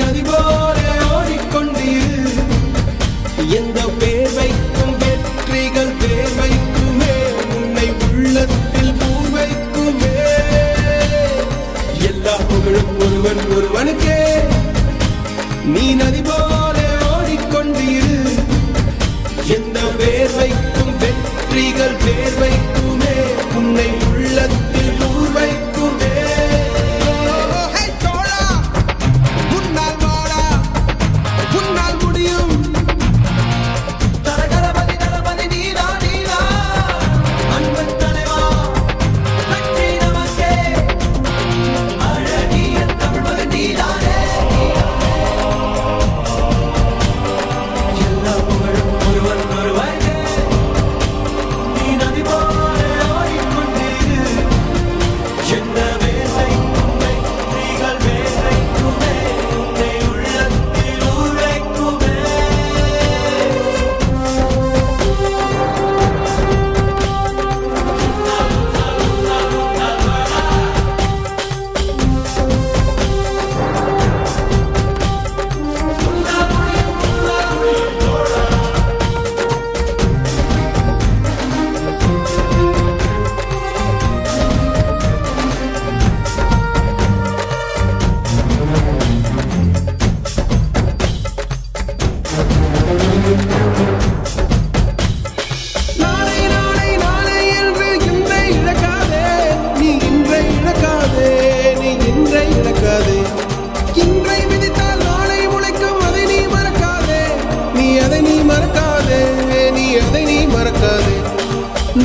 நதி போல ஓடிக்கொண்டீர். எந்த பேர் வைக்கும் வெற்றிகள் பேர் வைக்குமே, உன்னை உள்ளத்தில் பூர் வைக்குமே. எல்லா புகழும் ஒருவன் ஒருவனுக்கே. நீ நதி போல ஓடிக்கொண்டீர். எந்த பேர் வைக்கும் வெற்றிகள் பேர் வைக்குமே, உன்னை உள்ளத்தில் பூர் வைக்குமே.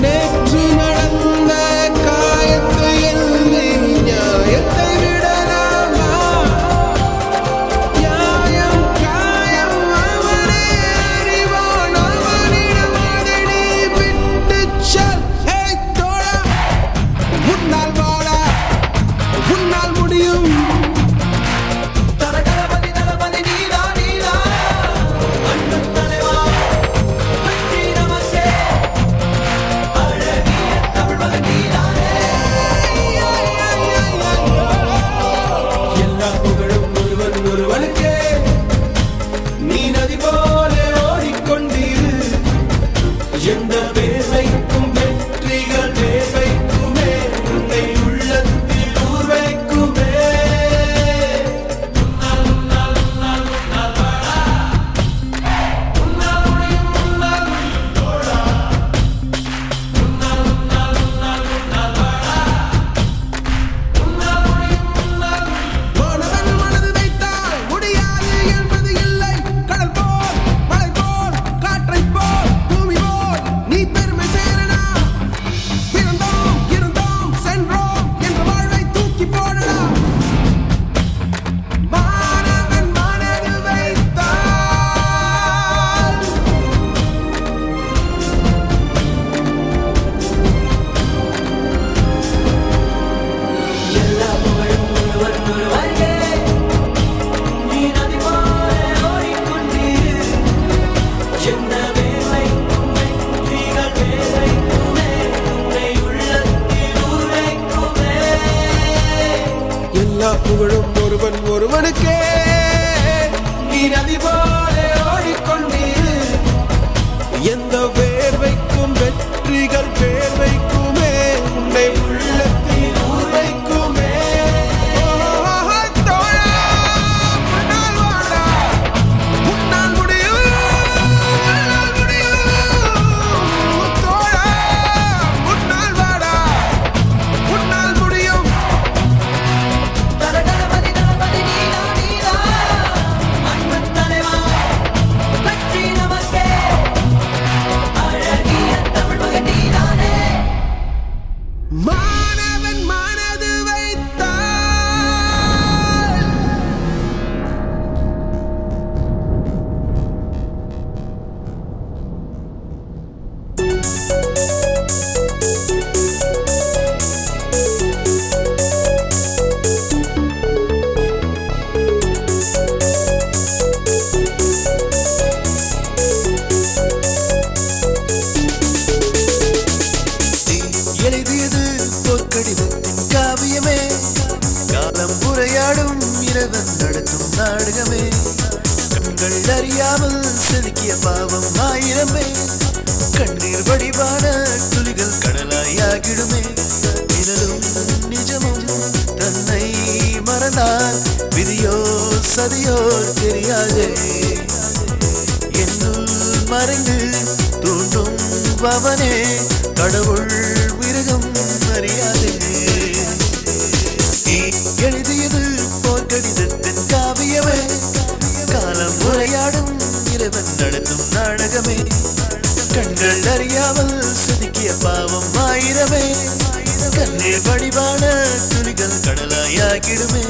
நேற்று நடந்த காயத்தை எண்ணி நியாயத்தை விடலாமா? நியாயம் காயம் அவனே அறிவான், அவனிடம் அதை நீ விட்டுச் செல். ஏய் தோழா, உன்னால் வாழ உன்னால் முடியும். நீ நதி போல ஓடிக்கொண்டீர். எந்த பேர் வைக்கும் வெற்றிகள் பேர் வைக்குமே, உன்னை உள்ளத்தில் ஊர் வைக்குமே. எல்லா புகழும் ஒருவன் ஒருவனுக்கே. நீ நதி போல ஓடிக்கொண்டீர். எந்த பேர் வைக்கும் வெற்றிகள் பேர் வைக்குமே, உன்னை உள்ளத்தில் ஊர் வைக்குமே. மாணவன் மனது வைத்தால் எழுதியது போர்க்கடிதத்தின் காவியமே. காலம் உரையாடும் இரவன் நடத்தும் நாடு நாடகமே கண்கள் அறியாமல் செதுக்கிய பாவம் ஆயிரமே கண்ணீர் வடிவான துளிகள் கடலாயாகிடுமே நிழலும் நிஜமும் தன்னை மறந்தால் விதியோ சதியோ தெரியாதே என்னுள் மறைந்து தூண்டும் பவனே கடவுள் மிருகம் அறியாதே நீ எழுதியது போர்க்கடிதத்தின் காவியமே காலம் உரையாடும் இறைவன் நடத்தும் நாடகமே கண்கள் அறியாமல் செதுக்கிய பாவம் ஆயிரமே கண்ணீர் வடிவான துளிகள் கடலாயாகிடுமே